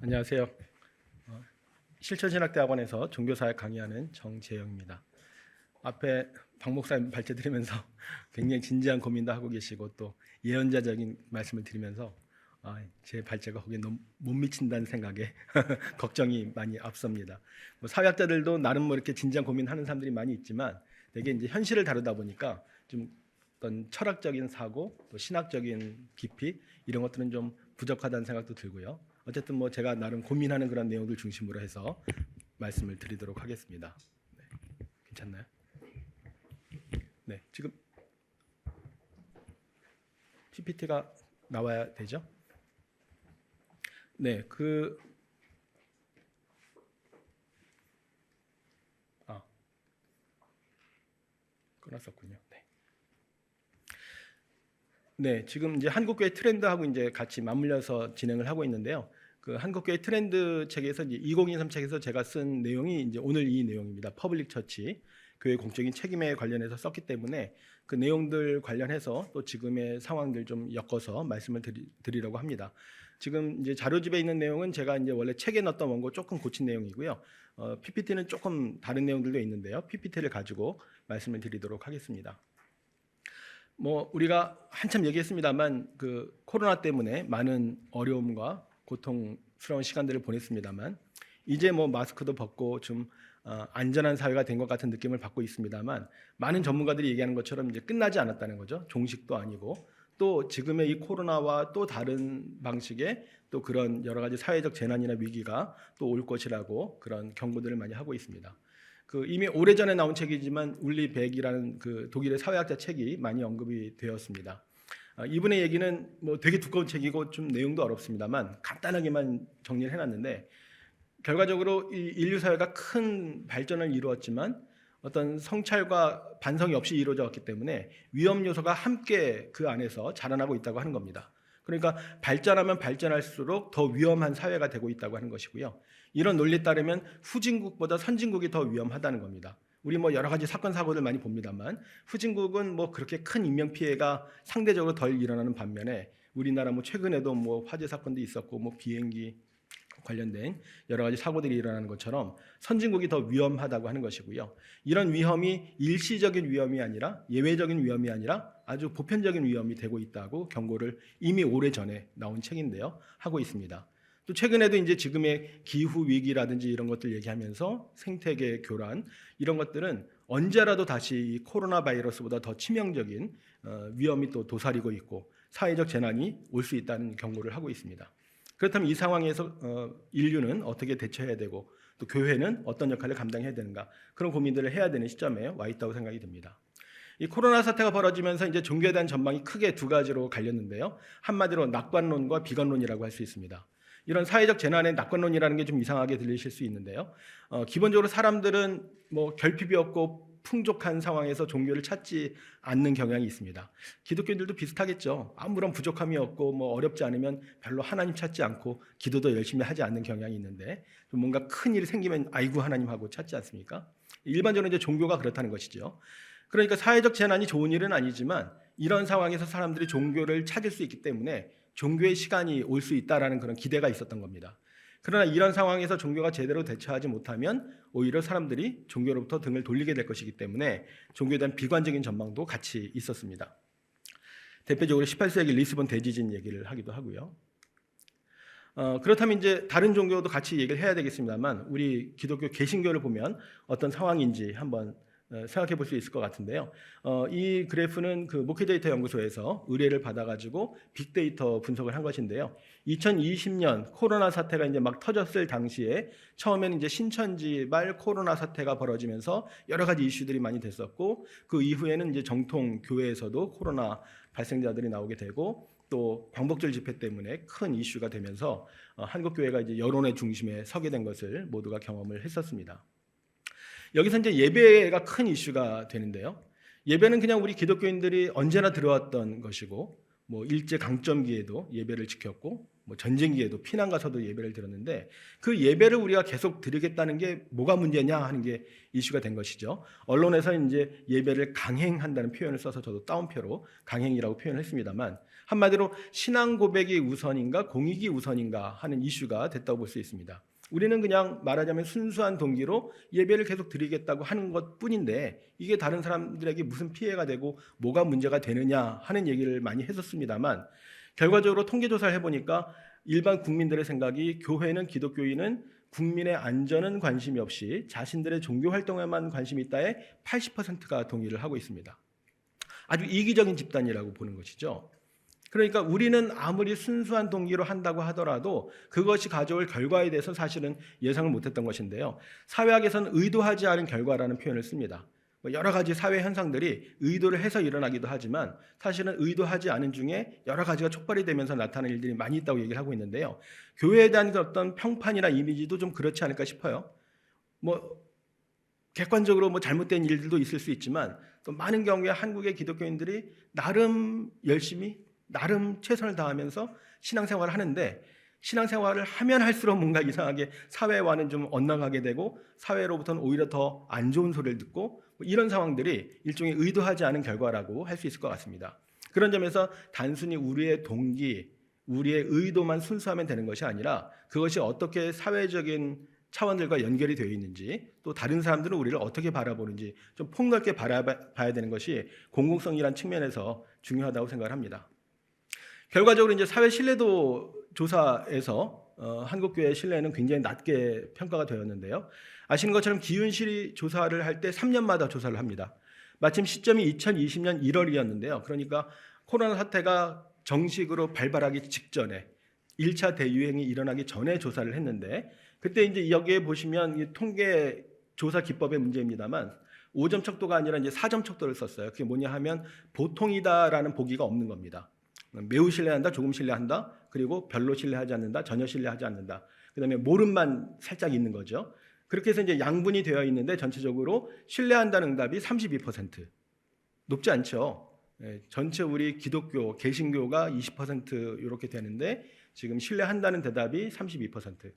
안녕하세요. 실천신학대학원에서 종교사역 강의하는 정재영입니다. 앞에 박 목사님 발제 드리면서 굉장히 진지한 고민도 하고 계시고 또 예언자적인 말씀을 드리면서 제 발제가 거기에 너무 못 미친다는 생각에 걱정이 많이 앞섭니다. 사회학자들도 나름 이렇게 진지한 고민하는 사람들이 많이 있지만 되게 이제 현실을 다루다 보니까 좀 어떤 철학적인 사고 또 신학적인 깊이 이런 것들은 좀 부족하다는 생각도 들고요. 어쨌든 제가 나름 고민하는 그런 내용들 중심으로 해서 말씀을 드리도록 하겠습니다. 네, 괜찮나요? 네, 지금 PPT가 나와야 되죠? 네, 끊었었군요. 네, 지금 이제 한국교회 트렌드하고 이제 같이 맞물려서 진행을 하고 있는데요. 그 한국교회 트렌드 책에서 이제 2023 책에서 제가 쓴 내용이 이제 오늘 이 내용입니다. 퍼블릭 처치, 교회 공적인 책임에 관련해서 썼기 때문에 그 내용들 관련해서 또 지금의 상황들 좀 엮어서 말씀을 드리려고 합니다. 지금 이제 자료집에 있는 내용은 제가 이제 원래 책에 넣었던 원고 조금 고친 내용이고요. PPT는 조금 다른 내용들도 있는데요. PPT를 가지고 말씀을 드리도록 하겠습니다. 우리가 한참 얘기했습니다만 그 코로나 때문에 많은 어려움과 고통스러운 시간들을 보냈습니다만 이제 마스크도 벗고 좀 안전한 사회가 된 것 같은 느낌을 받고 있습니다만 많은 전문가들이 얘기하는 것처럼 이제 끝나지 않았다는 거죠. 종식도 아니고 또 지금의 이 코로나와 또 다른 방식의 또 그런 여러 가지 사회적 재난이나 위기가 또 올 것이라고 그런 경고들을 많이 하고 있습니다. 이미 오래전에 나온 책이지만 울리 백이라는 그 독일의 사회학자 책이 많이 언급이 되었습니다. 이분의 얘기는 되게 두꺼운 책이고 좀 내용도 어렵습니다만 간단하게만 정리를 해놨는데 결과적으로 이 인류 사회가 큰 발전을 이루었지만 어떤 성찰과 반성이 없이 이루어졌기 때문에 위험 요소가 함께 그 안에서 자라나고 있다고 하는 겁니다. 그러니까 발전하면 발전할수록 더 위험한 사회가 되고 있다고 하는 것이고요. 이런 논리에 따르면 후진국보다 선진국이 더 위험하다는 겁니다. 우리 여러 가지 사건 사고들 많이 봅니다만 후진국은 그렇게 큰 인명 피해가 상대적으로 덜 일어나는 반면에 우리나라 최근에도 화재 사건도 있었고 비행기 관련된 여러 가지 사고들이 일어나는 것처럼 선진국이 더 위험하다고 하는 것이고요. 이런 위험이 일시적인 위험이 아니라 예외적인 위험이 아니라 아주 보편적인 위험이 되고 있다고 경고를 이미 오래전에 나온 책인데요. 하고 있습니다. 또 최근에도 이제 지금의 기후 위기라든지 이런 것들 얘기하면서 생태계 교란 이런 것들은 언제라도 다시 이 코로나 바이러스보다 더 치명적인 위험이 또 도사리고 있고 사회적 재난이 올 수 있다는 경고를 하고 있습니다. 그렇다면 이 상황에서 인류는 어떻게 대처해야 되고 또 교회는 어떤 역할을 감당해야 되는가 그런 고민들을 해야 되는 시점에 와 있다고 생각이 듭니다. 이 코로나 사태가 벌어지면서 이제 종교에 대한 전망이 크게 두 가지로 갈렸는데요. 한마디로 낙관론과 비관론이라고 할 수 있습니다. 이런 사회적 재난의 낙관론이라는 게 좀 이상하게 들리실 수 있는데요. 기본적으로 사람들은 결핍이 없고 풍족한 상황에서 종교를 찾지 않는 경향이 있습니다. 기독교인들도 비슷하겠죠. 아무런 부족함이 없고 어렵지 않으면 별로 하나님 찾지 않고 기도도 열심히 하지 않는 경향이 있는데 좀 뭔가 큰 일이 생기면 아이고 하나님하고 찾지 않습니까? 일반적으로 이제 종교가 그렇다는 것이죠. 그러니까 사회적 재난이 좋은 일은 아니지만 이런 상황에서 사람들이 종교를 찾을 수 있기 때문에 종교의 시간이 올 수 있다라는 그런 기대가 있었던 겁니다. 그러나 이런 상황에서 종교가 제대로 대처하지 못하면 오히려 사람들이 종교로부터 등을 돌리게 될 것이기 때문에 종교에 대한 비관적인 전망도 같이 있었습니다. 대표적으로 18세기 리스본 대지진 얘기를 하기도 하고요. 그렇다면 이제 다른 종교도 같이 얘기를 해야 되겠습니다만 우리 기독교 개신교를 보면 어떤 상황인지 한번 생각해 볼 수 있을 것 같은데요. 이 그래프는 그 목회데이터 연구소에서 의뢰를 받아가지고 빅데이터 분석을 한 것인데요. 2020년 코로나 사태가 이제 막 터졌을 당시에 처음에는 이제 신천지 말 코로나 사태가 벌어지면서 여러 가지 이슈들이 많이 됐었고 그 이후에는 이제 정통 교회에서도 코로나 발생자들이 나오게 되고 또 광복절 집회 때문에 큰 이슈가 되면서 한국 교회가 이제 여론의 중심에 서게 된 것을 모두가 경험을 했었습니다. 여기서 이제 예배가 큰 이슈가 되는데요. 예배는 그냥 우리 기독교인들이 언제나 들어왔던 것이고 일제 강점기에도 예배를 지켰고 전쟁기에도 피난 가서도 예배를 드렸는데 그 예배를 우리가 계속 드리겠다는 게 뭐가 문제냐 하는 게 이슈가 된 것이죠. 언론에서 이제 예배를 강행한다는 표현을 써서 저도 따옴표로 강행이라고 표현했습니다만 한마디로 신앙 고백이 우선인가 공익이 우선인가 하는 이슈가 됐다고 볼 수 있습니다. 우리는 그냥 말하자면 순수한 동기로 예배를 계속 드리겠다고 하는 것뿐인데 이게 다른 사람들에게 무슨 피해가 되고 뭐가 문제가 되느냐 하는 얘기를 많이 했었습니다만 결과적으로 통계조사를 해보니까 일반 국민들의 생각이 교회는 기독교인은 국민의 안전은 관심이 없이 자신들의 종교 활동에만 관심이 있다에 80%가 동의를 하고 있습니다. 아주 이기적인 집단이라고 보는 것이죠. 그러니까 우리는 아무리 순수한 동기로 한다고 하더라도 그것이 가져올 결과에 대해서 사실은 예상을 못했던 것인데요. 사회학에서는 의도하지 않은 결과라는 표현을 씁니다. 여러 가지 사회 현상들이 의도를 해서 일어나기도 하지만 사실은 의도하지 않은 중에 여러 가지가 촉발이 되면서 나타나는 일들이 많이 있다고 얘기를 하고 있는데요. 교회에 대한 어떤 평판이나 이미지도 좀 그렇지 않을까 싶어요. 객관적으로 잘못된 일들도 있을 수 있지만 또 많은 경우에 한국의 기독교인들이 나름 열심히 나름 최선을 다하면서 신앙생활을 하는데 신앙생활을 하면 할수록 뭔가 이상하게 사회와는 좀 엇나가게 되고 사회로부터는 오히려 더 안 좋은 소리를 듣고 이런 상황들이 일종의 의도하지 않은 결과라고 할 수 있을 것 같습니다. 그런 점에서 단순히 우리의 동기, 우리의 의도만 순수하면 되는 것이 아니라 그것이 어떻게 사회적인 차원들과 연결이 되어 있는지 또 다른 사람들은 우리를 어떻게 바라보는지 좀 폭넓게 바라봐야 되는 것이 공공성이라는 측면에서 중요하다고 생각을 합니다. 결과적으로 이제 사회 신뢰도 조사에서 한국교회 신뢰는 굉장히 낮게 평가가 되었는데요. 아시는 것처럼 기윤실이 조사를 할 때 3년마다 조사를 합니다. 마침 시점이 2020년 1월이었는데요. 그러니까 코로나 사태가 정식으로 발발하기 직전에 1차 대유행이 일어나기 전에 조사를 했는데 그때 이제 여기에 보시면 이 통계 조사 기법의 문제입니다만 5점 척도가 아니라 이제 4점 척도를 썼어요. 그게 뭐냐 하면 보통이다라는 보기가 없는 겁니다. 매우 신뢰한다, 조금 신뢰한다, 그리고 별로 신뢰하지 않는다, 전혀 신뢰하지 않는다. 그다음에 모름만 살짝 있는 거죠. 그렇게 해서 이제 양분이 되어 있는데 전체적으로 신뢰한다는 응답이 32%. 높지 않죠. 전체 우리 기독교, 개신교가 20% 이렇게 되는데 지금 신뢰한다는 대답이 32%.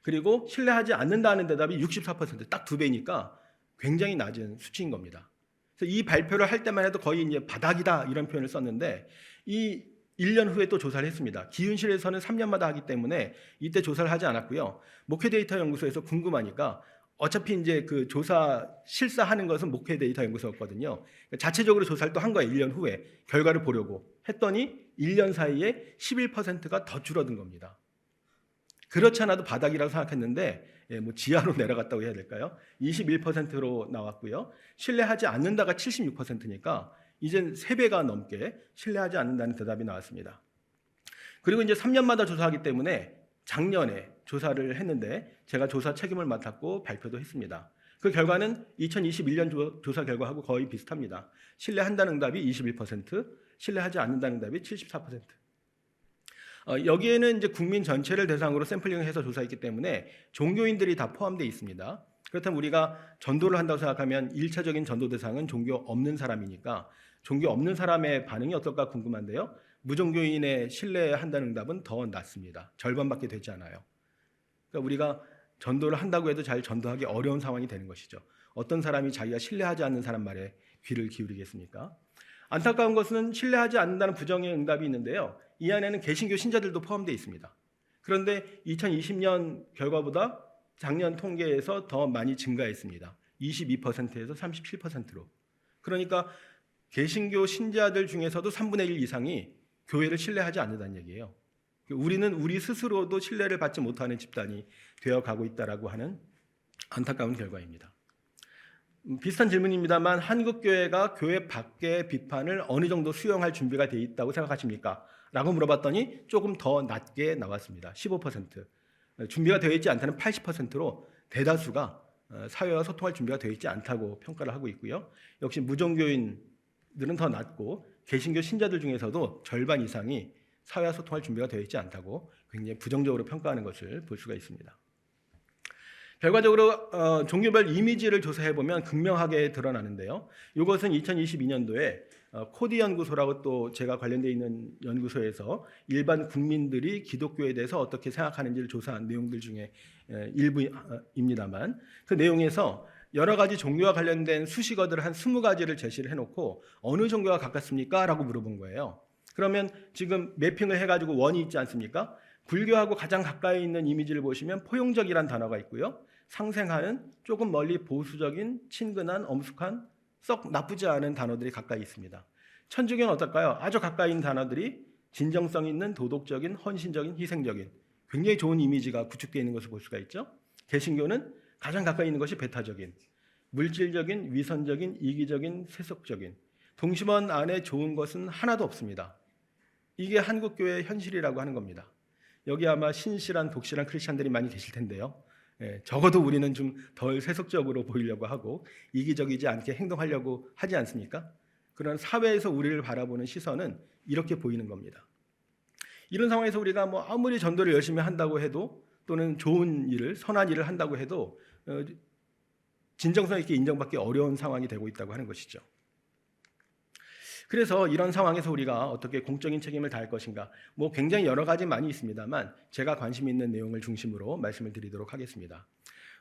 그리고 신뢰하지 않는다는 대답이 64%. 딱 2배니까 굉장히 낮은 수치인 겁니다. 그래서 이 발표를 할 때만 해도 거의 이제 바닥이다 이런 표현을 썼는데 이 1년 후에 또 조사를 했습니다. 기윤실에서는 3년마다 하기 때문에 이때 조사를 하지 않았고요. 목회 데이터 연구소에서 궁금하니까 어차피 이제 그 조사 실사하는 것은 목회 데이터 연구소였거든요. 자체적으로 조사를 또 한 거예요. 1년 후에 결과를 보려고 했더니 1년 사이에 11%가 더 줄어든 겁니다. 그렇지 않아도 바닥이라고 생각했는데 지하로 내려갔다고 해야 될까요? 21%로 나왔고요. 신뢰하지 않는다가 76%니까 이젠 3배가 넘게 신뢰하지 않는다는 대답이 나왔습니다. 그리고 이제 3년마다 조사하기 때문에 작년에 조사를 했는데 제가 조사 책임을 맡았고 발표도 했습니다. 그 결과는 2021년 조사 결과하고 거의 비슷합니다. 신뢰한다는 응답이 21%, 신뢰하지 않는다는 응답이 74%. 여기에는 이제 국민 전체를 대상으로 샘플링을 해서 조사했기 때문에 종교인들이 다 포함되어 있습니다. 그렇다면 우리가 전도를 한다고 생각하면 1차적인 전도 대상은 종교 없는 사람이니까 종교 없는 사람의 반응이 어떨까 궁금한데요. 무종교인의 신뢰한다는 응답은 더 낮습니다. 절반밖에 되지 않아요. 그러니까 우리가 전도를 한다고 해도 잘 전도하기 어려운 상황이 되는 것이죠. 어떤 사람이 자기가 신뢰하지 않는 사람 말에 귀를 기울이겠습니까? 안타까운 것은 신뢰하지 않는다는 부정의 응답이 있는데요. 이 안에는 개신교 신자들도 포함되어 있습니다. 그런데 2020년 결과보다 작년 통계에서 더 많이 증가했습니다. 22%에서 37%로. 그러니까 개신교 신자들 중에서도 3분의 1 이상이 교회를 신뢰하지 않는다는 얘기예요. 우리는 우리 스스로도 신뢰를 받지 못하는 집단이 되어가고 있다라고 하는 안타까운 결과입니다. 비슷한 질문입니다만 한국교회가 교회 밖의 비판을 어느 정도 수용할 준비가 되어 있다고 생각하십니까? 라고 물어봤더니 조금 더 낮게 나왔습니다. 15%. 준비가 되어 있지 않다는 80%로 대다수가 사회와 소통할 준비가 되어 있지 않다고 평가를 하고 있고요. 역시 무종교인들은 더 낮고 개신교 신자들 중에서도 절반 이상이 사회와 소통할 준비가 되어 있지 않다고 굉장히 부정적으로 평가하는 것을 볼 수가 있습니다. 결과적으로 종교별 이미지를 조사해보면 극명하게 드러나는데요. 이것은 2022년도에 코디 연구소라고 또 제가 관련되어 있는 연구소에서 일반 국민들이 기독교에 대해서 어떻게 생각하는지를 조사한 내용들 중에 일부입니다만 그 내용에서 여러 가지 종교와 관련된 수식어들을 한 20가지를 제시를 해놓고 어느 종교와 가깝습니까? 라고 물어본 거예요. 그러면 지금 매핑을 해가지고 원이 있지 않습니까? 불교하고 가장 가까이 있는 이미지를 보시면 포용적이란 단어가 있고요. 상생하는 조금 멀리 보수적인, 친근한, 엄숙한, 썩 나쁘지 않은 단어들이 가까이 있습니다. 천주교는 어떨까요? 아주 가까이 있는 단어들이 진정성 있는, 도덕적인, 헌신적인, 희생적인 굉장히 좋은 이미지가 구축되어 있는 것을 볼 수가 있죠. 개신교는 가장 가까이 있는 것이 배타적인, 물질적인, 위선적인, 이기적인, 세속적인, 동심원 안에 좋은 것은 하나도 없습니다. 이게 한국교회의 현실이라고 하는 겁니다. 여기 아마 신실한, 독실한 크리스찬들이 많이 계실 텐데요. 적어도 우리는 좀 덜 세속적으로 보이려고 하고 이기적이지 않게 행동하려고 하지 않습니까? 그런 사회에서 우리를 바라보는 시선은 이렇게 보이는 겁니다. 이런 상황에서 우리가 뭐 아무리 전도를 열심히 한다고 해도 또는 좋은 일을, 선한 일을 한다고 해도 진정성 있게 인정받기 어려운 상황이 되고 있다고 하는 것이죠. 그래서 이런 상황에서 우리가 어떻게 공적인 책임을 다할 것인가, 뭐 굉장히 여러 가지 많이 있습니다만 제가 관심 있는 내용을 중심으로 말씀을 드리도록 하겠습니다.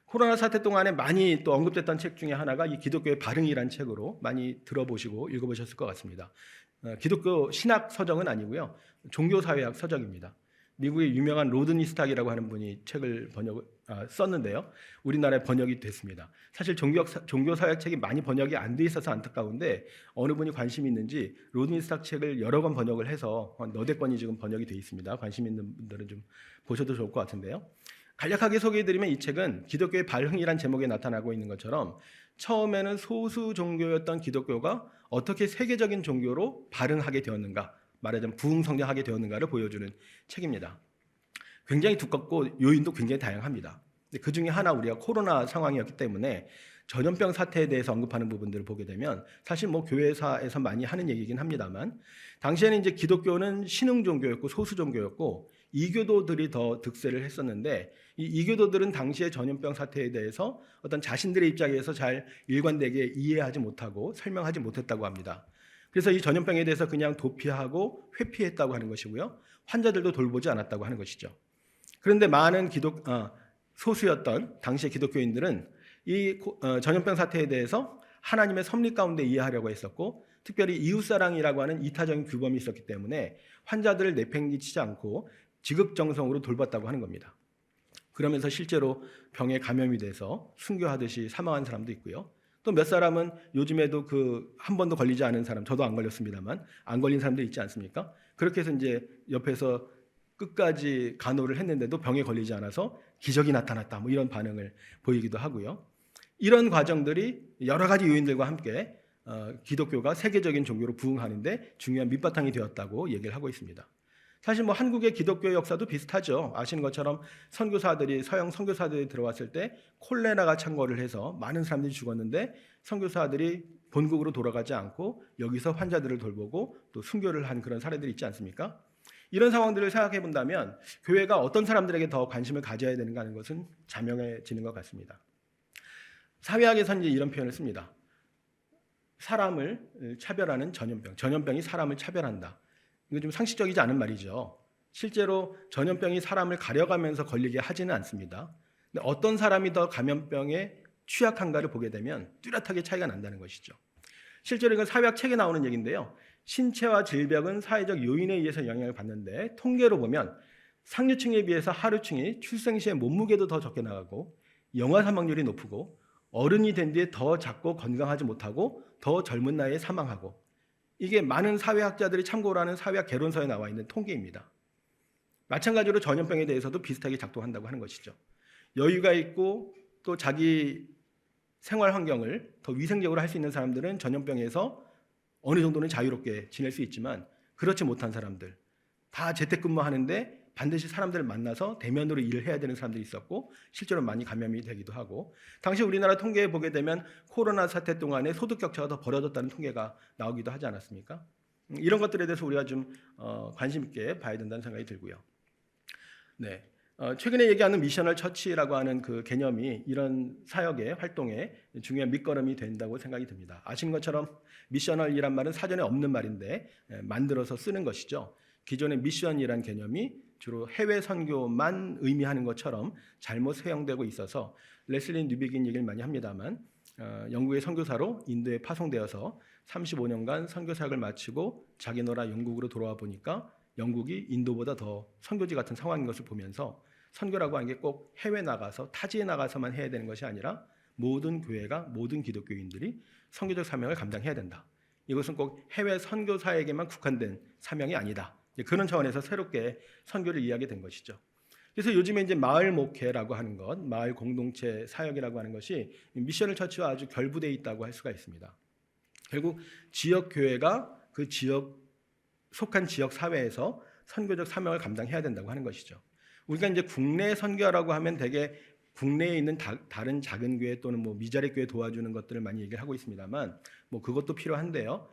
코로나 사태 동안에 많이 또 언급됐던 책 중에 하나가 이 기독교의 발흥이라는 책으로 많이 들어보시고 읽어보셨을 것 같습니다. 기독교 신학 서적은 아니고요, 종교사회학 서적입니다. 미국의 유명한 로드니 스탁이라고 하는 분이 책을 썼는데요. 우리나라에 번역이 됐습니다. 사실 종교사회학 책이 많이 번역이 안 돼 있어서 안타까운데 어느 분이 관심이 있는지 로드니 스탁 책을 여러 권 번역을 해서 너댓 권이 지금 번역이 돼 있습니다. 관심 있는 분들은 좀 보셔도 좋을 것 같은데요. 간략하게 소개해드리면 이 책은 기독교의 발흥이란 제목에 나타나고 있는 것처럼 처음에는 소수 종교였던 기독교가 어떻게 세계적인 종교로 발흥하게 되었는가, 말하자면 부흥성장하게 되었는가를 보여주는 책입니다. 굉장히 두껍고 요인도 굉장히 다양합니다. 그 중에 하나 우리가 코로나 상황이었기 때문에 전염병 사태에 대해서 언급하는 부분들을 보게 되면 사실 뭐 교회사에서 많이 하는 얘기긴 합니다만 당시에는 이제 기독교는 신흥 종교였고 소수 종교였고 이교도들이 더 득세를 했었는데 이 이교도들은 당시의 전염병 사태에 대해서 어떤 자신들의 입장에서 잘 일관되게 이해하지 못하고 설명하지 못했다고 합니다. 그래서 이 전염병에 대해서 그냥 도피하고 회피했다고 하는 것이고요. 환자들도 돌보지 않았다고 하는 것이죠. 그런데 많은 소수였던 당시의 기독교인들은 이 전염병 사태에 대해서 하나님의 섭리 가운데 이해하려고 했었고 특별히 이웃사랑이라고 하는 이타적인 규범이 있었기 때문에 환자들을 내팽개치지 않고 지극정성으로 돌봤다고 하는 겁니다. 그러면서 실제로 병에 감염이 돼서 순교하듯이 사망한 사람도 있고요. 또 몇 사람은 요즘에도 한 번도 걸리지 않은 사람, 저도 안 걸렸습니다만 안 걸린 사람도 있지 않습니까? 그렇게 해서 이제 옆에서 끝까지 간호를 했는데도 병에 걸리지 않아서 기적이 나타났다, 뭐 이런 반응을 보이기도 하고요. 이런 과정들이 여러 가지 요인들과 함께 기독교가 세계적인 종교로 부흥하는데 중요한 밑바탕이 되었다고 얘기를 하고 있습니다. 사실 뭐 한국의 기독교 역사도 비슷하죠. 아시는 것처럼 서양 선교사들이 들어왔을 때 콜레라가 창궐을 해서 많은 사람들이 죽었는데 선교사들이 본국으로 돌아가지 않고 여기서 환자들을 돌보고 또 순교를 한 그런 사례들이 있지 않습니까? 이런 상황들을 생각해 본다면 교회가 어떤 사람들에게 더 관심을 가져야 되는가 하는 것은 자명해지는 것 같습니다. 사회학에서는 이런 표현을 씁니다. 사람을 차별하는 전염병, 전염병이 사람을 차별한다. 이거 좀 상식적이지 않은 말이죠. 실제로 전염병이 사람을 가려가면서 걸리게 하지는 않습니다. 근데 어떤 사람이 더 감염병에 취약한가를 보게 되면 뚜렷하게 차이가 난다는 것이죠. 실제로 이건 사회학 책에 나오는 얘기인데요. 신체와 질병은 사회적 요인에 의해서 영향을 받는데 통계로 보면 상류층에 비해서 하류층이 출생 시에 몸무게도 더 적게 나가고 영아 사망률이 높고 어른이 된 뒤에 더 작고 건강하지 못하고 더 젊은 나이에 사망하고 이게 많은 사회학자들이 참고를 하는 사회학 개론서에 나와 있는 통계입니다. 마찬가지로 전염병에 대해서도 비슷하게 작동한다고 하는 것이죠. 여유가 있고 또 자기 생활 환경을 더 위생적으로 할 수 있는 사람들은 전염병에서 어느 정도는 자유롭게 지낼 수 있지만 그렇지 못한 사람들, 다 재택근무하는데 반드시 사람들을 만나서 대면으로 일을 해야 되는 사람들이 있었고 실제로 많이 감염이 되기도 하고 당시 우리나라 통계에 보게 되면 코로나 사태 동안에 소득 격차가 더 벌어졌다는 통계가 나오기도 하지 않았습니까? 이런 것들에 대해서 우리가 좀 관심 있게 봐야 된다는 생각이 들고요. 네, 최근에 얘기하는 미셔널 처치라고 하는 그 개념이 이런 사역의 활동에 중요한 밑거름이 된다고 생각이 듭니다. 아시는 것처럼 미셔널이란 말은 사전에 없는 말인데 만들어서 쓰는 것이죠. 기존의 미션이란 개념이 주로 해외 선교만 의미하는 것처럼 잘못 사용되고 있어서 레슬리 뉴비긴 얘기를 많이 합니다만 영국의 선교사로 인도에 파송되어서 35년간 선교 사역을 마치고 자기 나라 영국으로 돌아와 보니까 영국이 인도보다 더 선교지 같은 상황인 것을 보면서 선교라고 하는 게 꼭 해외 나가서 타지에 나가서만 해야 되는 것이 아니라 모든 교회가 모든 기독교인들이 선교적 사명을 감당해야 된다. 이것은 꼭 해외 선교사에게만 국한된 사명이 아니다. 그런 차원에서 새롭게 선교를 이해하게 된 것이죠. 그래서 요즘에 이제 마을 목회라고 하는 것, 마을 공동체 사역이라고 하는 것이 미셔널 처치와 아주 결부되어 있다고 할 수가 있습니다. 결국 지역 교회가 그 지역 속한 지역 사회에서 선교적 사명을 감당해야 된다고 하는 것이죠. 우리가 이제 국내 선교라고 하면 대개 국내에 있는 다른 작은 교회 또는 뭐 미자립 교회 도와주는 것들을 많이 얘기를 하고 있습니다만 뭐 그것도 필요한데요.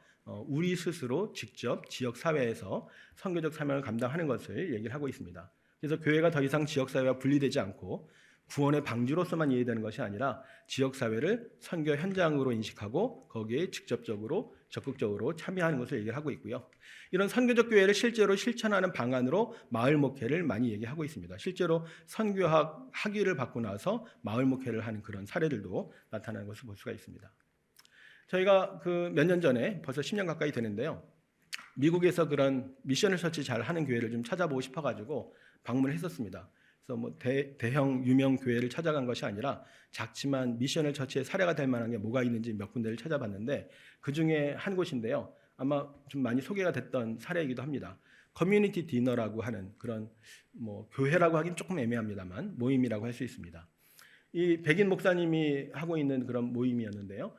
우리 스스로 직접 지역 사회에서 선교적 사명을 감당하는 것을 얘기를 하고 있습니다. 그래서 교회가 더 이상 지역 사회와 분리되지 않고 구원의 방주로서만 이해되는 것이 아니라 지역 사회를 선교 현장으로 인식하고 거기에 직접적으로 적극적으로 참여하는 것을 얘기를 하고 있고요. 이런 선교적 교회를 실제로 실천하는 방안으로 마을 목회를 많이 얘기하고 있습니다. 실제로 선교학 학위를 받고 나서 마을 목회를 하는 그런 사례들도 나타나는 것을 볼 수가 있습니다. 저희가 그 몇 년 전에 벌써 10년 가까이 되는데요. 미국에서 그런 미셔널 처치 잘 하는 교회를 좀 찾아보고 싶어가지고 방문을 했었습니다. 그래서 뭐 대형 유명 교회를 찾아간 것이 아니라 작지만 미셔널 처치의 사례가 될 만한 게 뭐가 있는지 몇 군데를 찾아봤는데 그 중에 한 곳인데요. 아마 좀 많이 소개가 됐던 사례이기도 합니다. 커뮤니티 디너라고 하는 그런 뭐 교회라고 하긴 조금 애매합니다만 모임이라고 할 수 있습니다. 이 백인 목사님이 하고 있는 그런 모임이었는데요.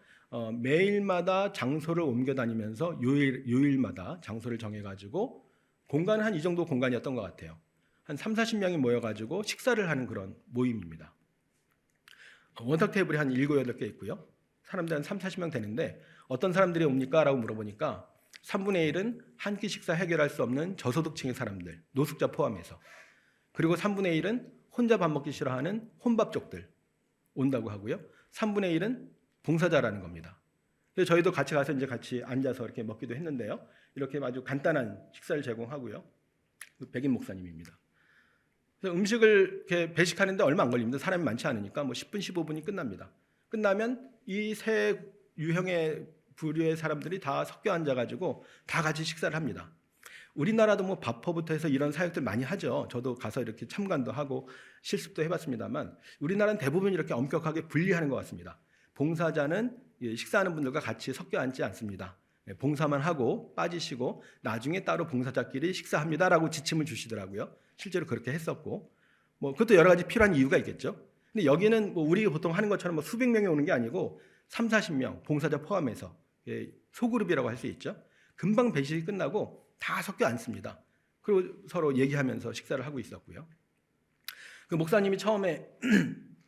매일마다 장소를 옮겨 다니면서 요일마다 장소를 정해가지고 공간은 한 이 정도 공간이었던 것 같아요. 한 30-40명이 모여가지고 식사를 하는 그런 모임입니다. 원탁 테이블이 한 7, 8개 있고요. 사람들 한 30-40명 되는데 어떤 사람들이 옵니까? 라고 물어보니까 3분의 1은 한 끼 식사 해결할 수 없는 저소득층의 사람들, 노숙자 포함해서, 그리고 3분의 1은 혼자 밥 먹기 싫어하는 혼밥족들 온다고 하고요. 3분의 1은 봉사자라는 겁니다. 그래서 저희도 같이 가서 이제 같이 앉아서 이렇게 먹기도 했는데요. 이렇게 아주 간단한 식사를 제공하고요. 백인 목사님입니다. 그래서 음식을 이렇게 배식하는데 얼마 안 걸립니다. 사람이 많지 않으니까 뭐 10분, 15분이 끝납니다. 끝나면 이 세 유형의 부류의 사람들이 다 섞여 앉아가지고 다 같이 식사를 합니다. 우리나라도 뭐 밥퍼부터 해서 이런 사역들 많이 하죠. 저도 가서 이렇게 참관도 하고 실습도 해봤습니다만 우리나라는 대부분 이렇게 엄격하게 분리하는 것 같습니다. 봉사자는 식사하는 분들과 같이 섞여 앉지 않습니다. 봉사만 하고 빠지시고 나중에 따로 봉사자끼리 식사합니다라고 지침을 주시더라고요. 실제로 그렇게 했었고 뭐 그것도 여러 가지 필요한 이유가 있겠죠. 근데 여기는 뭐 우리가 보통 하는 것처럼 뭐 수백 명이 오는 게 아니고 30-40명 봉사자 포함해서 소그룹이라고 할 수 있죠. 금방 배식이 끝나고 다 섞여 앉습니다. 그리고 서로 얘기하면서 식사를 하고 있었고요. 그 목사님이 처음에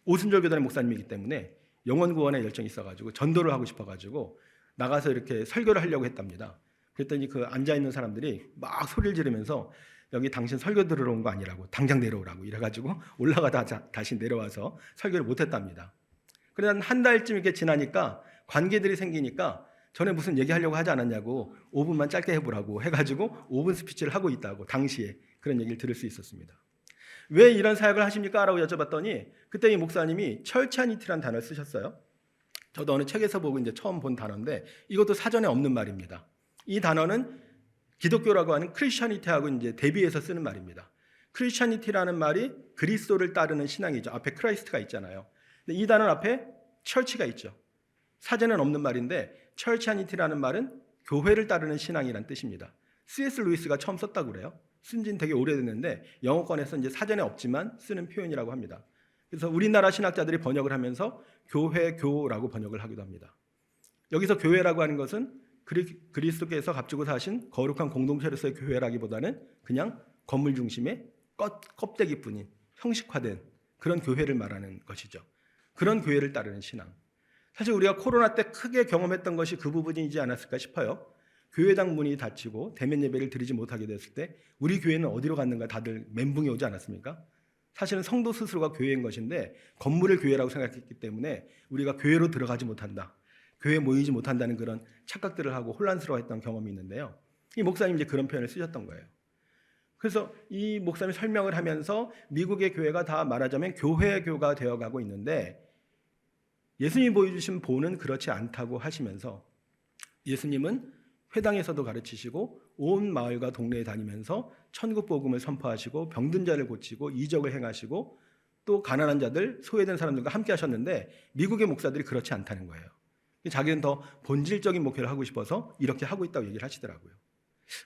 오순절 교단의 목사님이기 때문에 영혼 구원에 열정이 있어가지고 전도를 하고 싶어가지고 나가서 이렇게 설교를 하려고 했답니다. 그랬더니 그 앉아있는 사람들이 막 소리를 지르면서 여기 당신 설교 들으러 온 거 아니라고 당장 내려오라고 이래가지고 올라가다 다시 내려와서 설교를 못했답니다. 그러다 한 달쯤 이렇게 지나니까 관계들이 생기니까 전에 무슨 얘기하려고 하지 않았냐고 5분만 짧게 해보라고 해가지고 5분 스피치를 하고 있다고 당시에 그런 얘기를 들을 수 있었습니다. 왜 이런 사역을 하십니까? 라고 여쭤봤더니 그때 이 목사님이 철차니티라는 단어를 쓰셨어요. 저도 어느 책에서 보고 이제 처음 본 단어인데 이것도 사전에 없는 말입니다. 이 단어는 기독교라고 하는 크리스천니티하고 이제 대비해서 쓰는 말입니다. 크리스천니티라는 말이 그리스도를 따르는 신앙이죠. 앞에 크라이스트가 있잖아요. 근데 이 단어 앞에 철치가 있죠. 사전에는 없는 말인데 철치니티라는 말은 교회를 따르는 신앙이라는 뜻입니다. C.S. 루이스가 처음 썼다고 그래요. 쓴 지는 되게 오래됐는데 영어권에서 이제 사전에 없지만 쓰는 표현이라고 합니다. 그래서 우리나라 신학자들이 번역을 하면서 교회교라고 번역을 하기도 합니다. 여기서 교회라고 하는 것은 그리스도께서 값주고 사신 거룩한 공동체로서의 교회라기보다는 그냥 건물 중심의 껍데기뿐인 형식화된 그런 교회를 말하는 것이죠. 그런 교회를 따르는 신앙. 사실 우리가 코로나 때 크게 경험했던 것이 그 부분이지 않았을까 싶어요. 교회당 문이 닫히고 대면 예배를 드리지 못하게 됐을 때 우리 교회는 어디로 갔는가 다들 멘붕이 오지 않았습니까? 사실은 성도 스스로가 교회인 것인데 건물을 교회라고 생각했기 때문에 우리가 교회로 들어가지 못한다. 교회에 모이지 못한다는 그런 착각들을 하고 혼란스러워했던 경험이 있는데요. 이 목사님이 이제 그런 표현을 쓰셨던 거예요. 그래서 이 목사님이 설명을 하면서 미국의 교회가 다 말하자면 교회교가 되어가고 있는데 예수님이 보여주신 보는 그렇지 않다고 하시면서 예수님은 회당에서도 가르치시고 온 마을과 동네에 다니면서 천국 복음을 선포하시고 병든 자를 고치고 이적을 행하시고 또 가난한 자들, 소외된 사람들과 함께 하셨는데 미국의 목사들이 그렇지 않다는 거예요. 자기는 더 본질적인 목회를 하고 싶어서 이렇게 하고 있다고 얘기를 하시더라고요.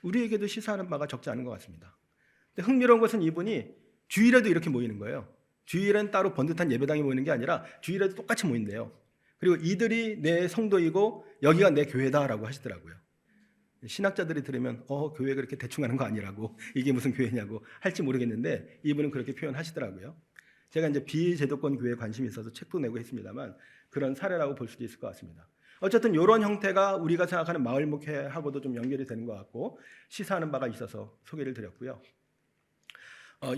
우리에게도 시사하는 바가 적지 않은 것 같습니다. 근데 흥미로운 것은 이분이 주일에도 이렇게 모이는 거예요. 주일엔 따로 번듯한 예배당이 모이는 게 아니라 주일에도 똑같이 모인대요. 그리고 이들이 내 성도이고 여기가 내 교회다라고 하시더라고요. 신학자들이 들으면 교회 그렇게 대충 하는 거 아니라고, 이게 무슨 교회냐고 할지 모르겠는데 이분은 그렇게 표현하시더라고요. 제가 이제 비제도권 교회에 관심이 있어서 책도 내고 했습니다만 그런 사례라고 볼 수도 있을 것 같습니다. 어쨌든 이런 형태가 우리가 생각하는 마을 목회하고도 좀 연결이 되는 것 같고 시사하는 바가 있어서 소개를 드렸고요.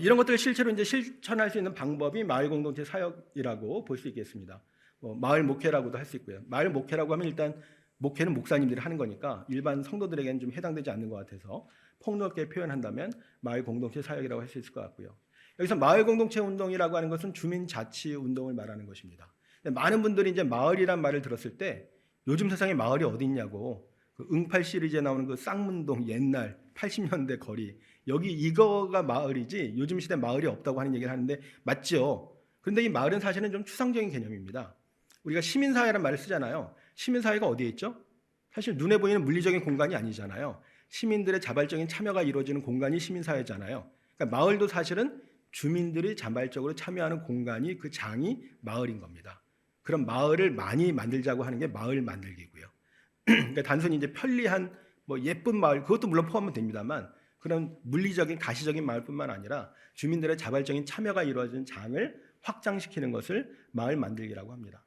이런 것들을 실제로 이제 실천할 수 있는 방법이 마을 공동체 사역이라고 볼 수 있겠습니다. 마을 목회라고도 할 수 있고요. 마을 목회라고 하면 일단 목회는 목사님들이 하는 거니까 일반 성도들에게는 좀 해당되지 않는 것 같아서 폭넓게 표현한다면 마을 공동체 사역이라고 할 수 있을 것 같고요. 여기서 마을 공동체 운동이라고 하는 것은 주민 자치 운동을 말하는 것입니다. 많은 분들이 이제 마을이란 말을 들었을 때 요즘 세상에 마을이 어디 있냐고, 그 응팔 시리즈에 나오는 그 쌍문동 옛날 80년대 거리, 여기 이거가 마을이지 요즘 시대 마을이 없다고 하는 얘기를 하는데 맞죠? 그런데 이 마을은 사실은 좀 추상적인 개념입니다. 우리가 시민사회라는 말을 쓰잖아요. 시민사회가 어디에 있죠? 사실 눈에 보이는 물리적인 공간이 아니잖아요. 시민들의 자발적인 참여가 이루어지는 공간이 시민사회잖아요. 그러니까 마을도 사실은 주민들이 자발적으로 참여하는 공간이, 그 장이 마을인 겁니다. 그럼 마을을 많이 만들자고 하는 게 마을 만들기고요. 그러니까 단순히 이제 편리한 예쁜 마을, 그것도 물론 포함은 됩니다만 그런 물리적인 가시적인 마을뿐만 아니라 주민들의 자발적인 참여가 이루어진 장을 확장시키는 것을 마을 만들기라고 합니다.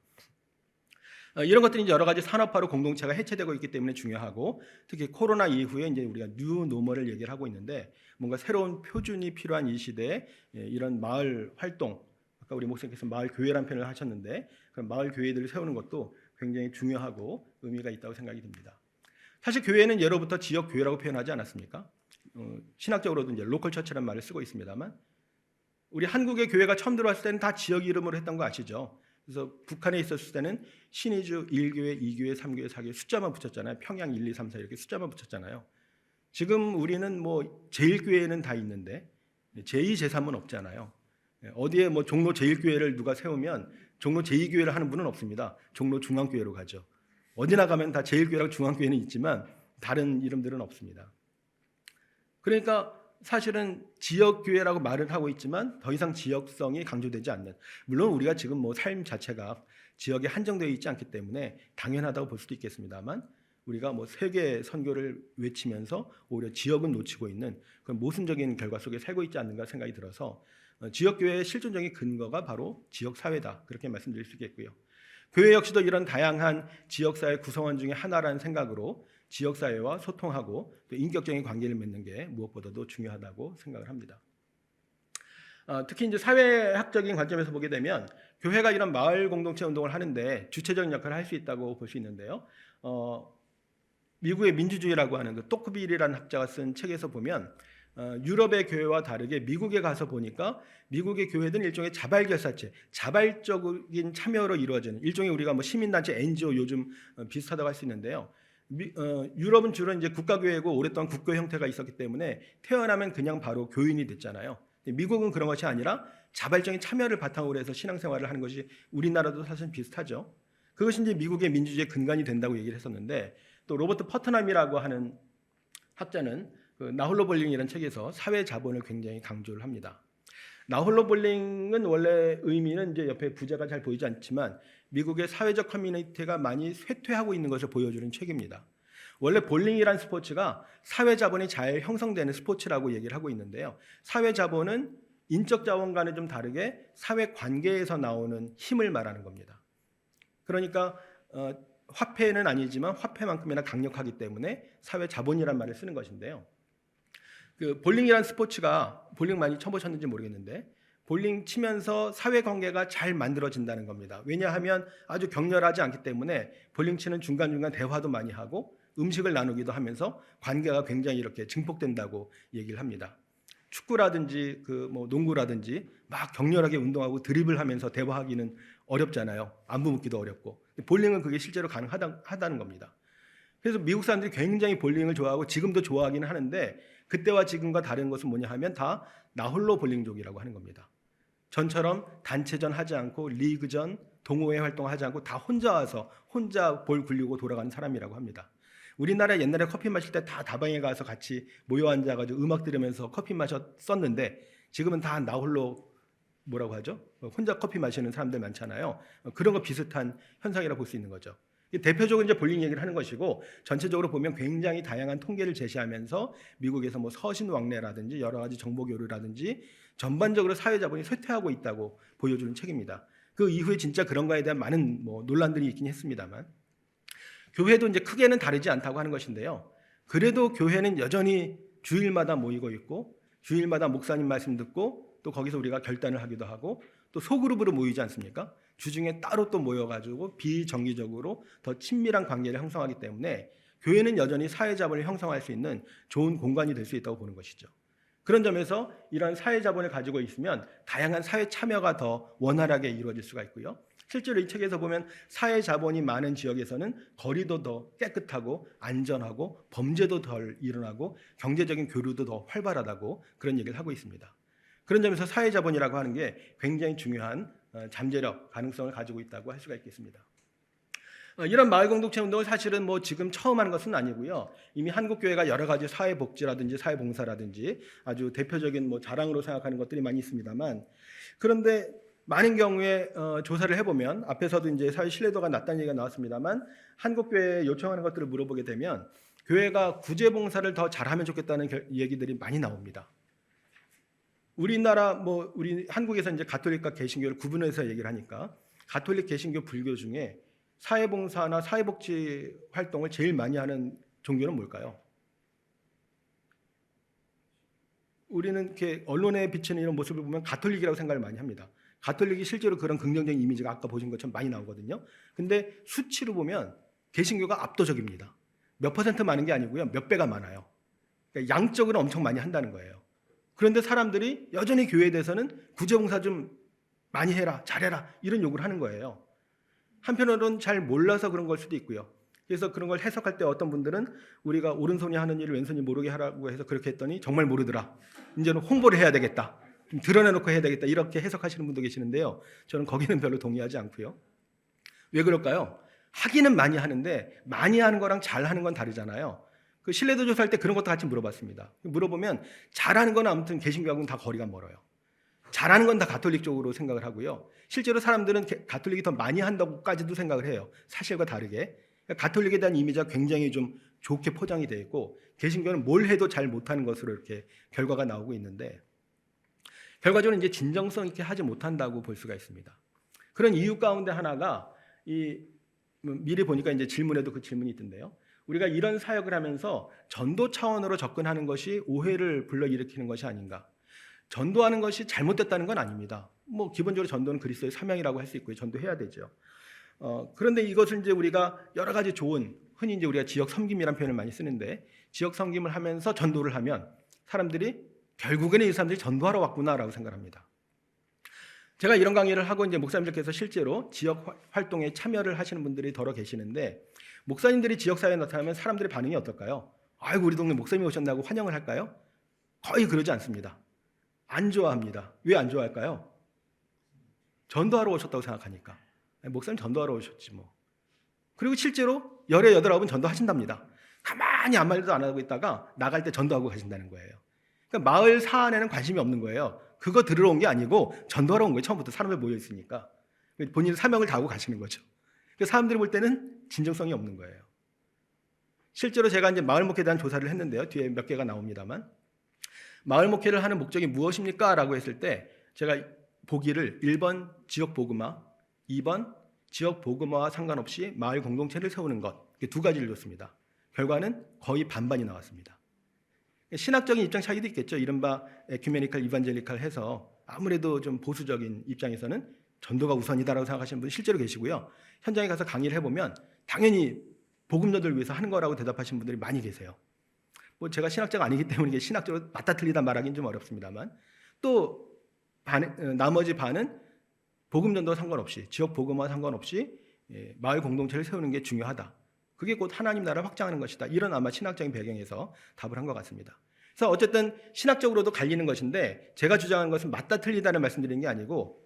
이런 것들이 이제 여러 가지 산업화로 공동체가 해체되고 있기 때문에 중요하고, 특히 코로나 이후에 이제 우리가 뉴 노멀을 얘기를 하고 있는데 뭔가 새로운 표준이 필요한 이 시대에 이런 마을 활동, 아까 우리 목사님께서 마을 교회라는 표현을 하셨는데 그런 마을 교회들을 세우는 것도 굉장히 중요하고 의미가 있다고 생각이 듭니다. 사실 교회는 예로부터 지역 교회라고 표현하지 않았습니까? 신학적으로도 이제 로컬 처치라는 말을 쓰고 있습니다만 우리 한국의 교회가 처음 들어왔을 때는 다 지역 이름으로 했던 거 아시죠? 그래서 북한에 있었을 때는 신의주 1교회, 2교회, 3교회, 4교회 숫자만 붙였잖아요. 평양 1, 2, 3, 4 이렇게 숫자만 붙였잖아요. 지금 우리는 제1교회는 다 있는데 제2, 제3은 없잖아요. 어디에 종로 제1교회를 누가 세우면 종로 제2교회를 하는 분은 없습니다. 종로 중앙교회로 가죠. 어디나 가면 다 제1교회랑 중앙교회는 있지만 다른 이름들은 없습니다. 그러니까 사실은 지역교회라고 말을 하고 있지만 더 이상 지역성이 강조되지 않는, 물론 우리가 지금 삶 자체가 지역에 한정되어 있지 않기 때문에 당연하다고 볼 수도 있겠습니다만 우리가 세계 선교를 외치면서 오히려 지역은 놓치고 있는 그런 모순적인 결과 속에 살고 있지 않는가 생각이 들어서 지역교회의 실존적인 근거가 바로 지역사회다, 그렇게 말씀드릴 수 있겠고요. 교회 역시도 이런 다양한 지역사회 구성원 중에 하나라는 생각으로 지역사회와 소통하고 또 인격적인 관계를 맺는 게 무엇보다도 중요하다고 생각을 합니다. 특히 이제 사회학적인 관점에서 보게 되면 교회가 이런 마을 공동체 운동을 하는데 주체적인 역할을 할 수 있다고 볼 수 있는데요. 미국의 민주주의라고 하는 그 토크빌이라는 학자가 쓴 책에서 보면 유럽의 교회와 다르게 미국에 가서 보니까 미국의 교회들은 일종의 자발결사체, 자발적인 참여로 이루어지는 일종의 우리가 시민단체 NGO 요즘 비슷하다고 할 수 있는데요. 유럽은 주로 이제 국가교회고 오랫동안 국교 형태가 있었기 때문에 태어나면 그냥 바로 교인이 됐잖아요. 미국은 그런 것이 아니라 자발적인 참여를 바탕으로 해서 신앙생활을 하는 것이 우리나라도 사실 비슷하죠. 그것이 이제 미국의 민주주의의 근간이 된다고 얘기를 했었는데, 또 로버트 퍼트남이라고 하는 학자는 그 나홀로 볼링이라는 책에서 사회 자본을 굉장히 강조를 합니다. 나홀로 볼링은 원래 의미는 이제 옆에 부제가 잘 보이지 않지만 미국의 사회적 커뮤니티가 많이 쇠퇴하고 있는 것을 보여주는 책입니다. 원래 볼링이란 스포츠가 사회 자본이 잘 형성되는 스포츠라고 얘기를 하고 있는데요. 사회 자본은 인적 자원과는 좀 다르게 사회 관계에서 나오는 힘을 말하는 겁니다. 그러니까 화폐는 아니지만 화폐만큼이나 강력하기 때문에 사회 자본이란 말을 쓰는 것인데요. 그 볼링이란 스포츠가, 볼링 많이 쳐보셨는지 모르겠는데 볼링 치면서 사회관계가 잘 만들어진다는 겁니다. 왜냐하면 아주 격렬하지 않기 때문에 볼링 치는 중간중간 대화도 많이 하고 음식을 나누기도 하면서 관계가 굉장히 이렇게 증폭된다고 얘기를 합니다. 축구라든지 그 뭐 농구라든지 막 격렬하게 운동하고 드리블하면서 대화하기는 어렵잖아요. 안부 묻기도 어렵고. 볼링은 그게 실제로 가능하다는 겁니다. 그래서 미국 사람들이 굉장히 볼링을 좋아하고 지금도 좋아하기는 하는데 그때와 지금과 다른 것은 뭐냐 하면 다 나홀로 볼링족이라고 하는 겁니다. 전처럼 단체전 하지 않고 리그전, 동호회 활동하지 않고 다 혼자 와서 혼자 볼 굴리고 돌아가는 사람이라고 합니다. 우리나라 옛날에 커피 마실 때 다 다방에 가서 같이 모여 앉아가지고 음악 들으면서 커피 마셨었는데 지금은 다 나홀로 뭐라고 하죠? 혼자 커피 마시는 사람들 많잖아요. 그런 거 비슷한 현상이라고 볼 수 있는 거죠. 대표적으로 이제 볼링 얘기를 하는 것이고 전체적으로 보면 굉장히 다양한 통계를 제시하면서 미국에서 뭐 서신왕래라든지 여러 가지 정보 교류라든지 전반적으로 사회자본이 쇠퇴하고 있다고 보여주는 책입니다. 그 이후에 진짜 그런가에 대한 많은 뭐 논란들이 있긴 했습니다만 교회도 이제 크게는 다르지 않다고 하는 것인데요. 그래도 교회는 여전히 주일마다 모이고 있고 주일마다 목사님 말씀 듣고 또 거기서 우리가 결단을 하기도 하고 또 소그룹으로 모이지 않습니까? 주중에 따로 또 모여가지고 비정기적으로 더 친밀한 관계를 형성하기 때문에 교회는 여전히 사회자본을 형성할 수 있는 좋은 공간이 될 수 있다고 보는 것이죠. 그런 점에서 이런 사회자본을 가지고 있으면 다양한 사회 참여가 더 원활하게 이루어질 수가 있고요. 실제로 이 책에서 보면 사회자본이 많은 지역에서는 거리도 더 깨끗하고 안전하고 범죄도 덜 일어나고 경제적인 교류도 더 활발하다고 그런 얘기를 하고 있습니다. 그런 점에서 사회자본이라고 하는 게 굉장히 중요한 잠재력, 가능성을 가지고 있다고 할 수가 있겠습니다. 이런 마을 공동체 운동을 사실은 뭐 지금 처음 하는 것은 아니고요. 이미 한국 교회가 여러 가지 사회복지라든지 사회봉사라든지 아주 대표적인 뭐 자랑으로 생각하는 것들이 많이 있습니다만 그런데 많은 경우에 조사를 해보면 앞에서도 이제 사회 신뢰도가 낮다는 얘기가 나왔습니다만 한국 교회에 요청하는 것들을 물어보게 되면 교회가 구제봉사를 더 잘하면 좋겠다는 얘기들이 많이 나옵니다. 우리나라 우리 한국에서 이제 가톨릭과 개신교를 구분해서 얘기를 하니까 가톨릭, 개신교, 불교 중에 사회봉사나 사회복지 활동을 제일 많이 하는 종교는 뭘까요? 우리는 이렇게 언론에 비치는 이런 모습을 보면 가톨릭이라고 생각을 많이 합니다. 가톨릭이 실제로 그런 긍정적인 이미지가 아까 보신 것처럼 많이 나오거든요. 근데 수치로 보면 개신교가 압도적입니다. 몇 퍼센트 많은 게 아니고요. 몇 배가 많아요. 그러니까 양적으로 엄청 많이 한다는 거예요. 그런데 사람들이 여전히 교회에 대해서는 구제봉사 좀 많이 해라, 잘해라 이런 요구를 하는 거예요. 한편으로는 잘 몰라서 그런 걸 수도 있고요. 그래서 그런 걸 해석할 때 어떤 분들은 우리가 오른손이 하는 일을 왼손이 모르게 하라고 해서 그렇게 했더니 정말 모르더라. 이제는 홍보를 해야 되겠다. 좀 드러내놓고 해야 되겠다. 이렇게 해석하시는 분도 계시는데요. 저는 거기는 별로 동의하지 않고요. 왜 그럴까요? 하기는 많이 하는데 많이 하는 거랑 잘하는 건 다르잖아요. 그 신뢰도 조사할 때 그런 것도 같이 물어봤습니다. 물어보면 잘하는 건 아무튼 개신교하고는 다 거리가 멀어요. 잘하는 건 다 가톨릭 쪽으로 생각을 하고요. 실제로 사람들은 가톨릭이 더 많이 한다고까지도 생각을 해요. 사실과 다르게. 가톨릭에 대한 이미지가 굉장히 좀 좋게 포장이 되어 있고 개신교는 뭘 해도 잘 못하는 것으로 이렇게 결과가 나오고 있는데 결과적으로 이제 진정성 있게 하지 못한다고 볼 수가 있습니다. 그런 이유 가운데 하나가 미리 보니까 이제 질문에도 그 질문이 있던데요. 우리가 이런 사역을 하면서 전도 차원으로 접근하는 것이 오해를 불러일으키는 것이 아닌가. 전도하는 것이 잘못됐다는 건 아닙니다. 뭐 기본적으로 전도는 그리스도의 사명이라고 할 수 있고요. 전도해야 되죠. 그런데 이것을 이제 우리가 여러 가지 좋은 흔히 이제 우리가 지역 섬김이라는 표현을 많이 쓰는데 지역 섬김을 하면서 전도를 하면 사람들이 결국에는 이 사람들이 전도하러 왔구나라고 생각합니다. 제가 이런 강의를 하고 이제 목사님들께서 실제로 지역 활동에 참여를 하시는 분들이 더러 계시는데 목사님들이 지역사회에 나타나면 사람들의 반응이 어떨까요? 아이고 우리 동네 목사님이 오셨나고 환영을 할까요? 거의 그러지 않습니다. 안 좋아합니다. 왜 안 좋아할까요? 전도하러 오셨다고 생각하니까. 목사님 전도하러 오셨지 뭐. 그리고 실제로 열에 8, 9은 전도하신답니다. 가만히 아무 말도 안 하고 있다가 나갈 때 전도하고 가신다는 거예요. 그러니까 마을 사안에는 관심이 없는 거예요. 그거 들으러 온 게 아니고 전도하러 온 거예요. 처음부터 사람들 모여 있으니까. 본인 사명을 다하고 가시는 거죠. 그래서 사람들이 볼 때는 진정성이 없는 거예요. 실제로 제가 이제 마을 목회에 대한 조사를 했는데요. 뒤에 몇 개가 나옵니다만 마을 목회를 하는 목적이 무엇입니까? 라고 했을 때 제가 보기를 1번 지역 복음화, 2번 지역 복음화와 상관없이 마을 공동체를 세우는 것, 이렇게 두 가지를 줬습니다. 결과는 거의 반반이 나왔습니다. 신학적인 입장 차이도 있겠죠. 이른바 에큐메니칼, 이반젤리칼 해서 아무래도 좀 보수적인 입장에서는 전도가 우선이다라고 생각하시는 분이 실제로 계시고요. 현장에 가서 강의를 해보면 당연히 복음자들을 위해서 하는 거라고 대답하시는 분들이 많이 계세요. 뭐 제가 신학자가 아니기 때문에 이게 신학적으로 맞다 틀리다 말하기는 좀 어렵습니다만 또 나머지 반은 복음 전도와 상관없이 지역 복음과 상관없이 마을 공동체를 세우는 게 중요하다. 그게 곧 하나님 나라를 확장하는 것이다. 이런 아마 신학적인 배경에서 답을 한 것 같습니다. 그래서 어쨌든 신학적으로도 갈리는 것인데 제가 주장하는 것은 맞다 틀리다는 말씀드리는 게 아니고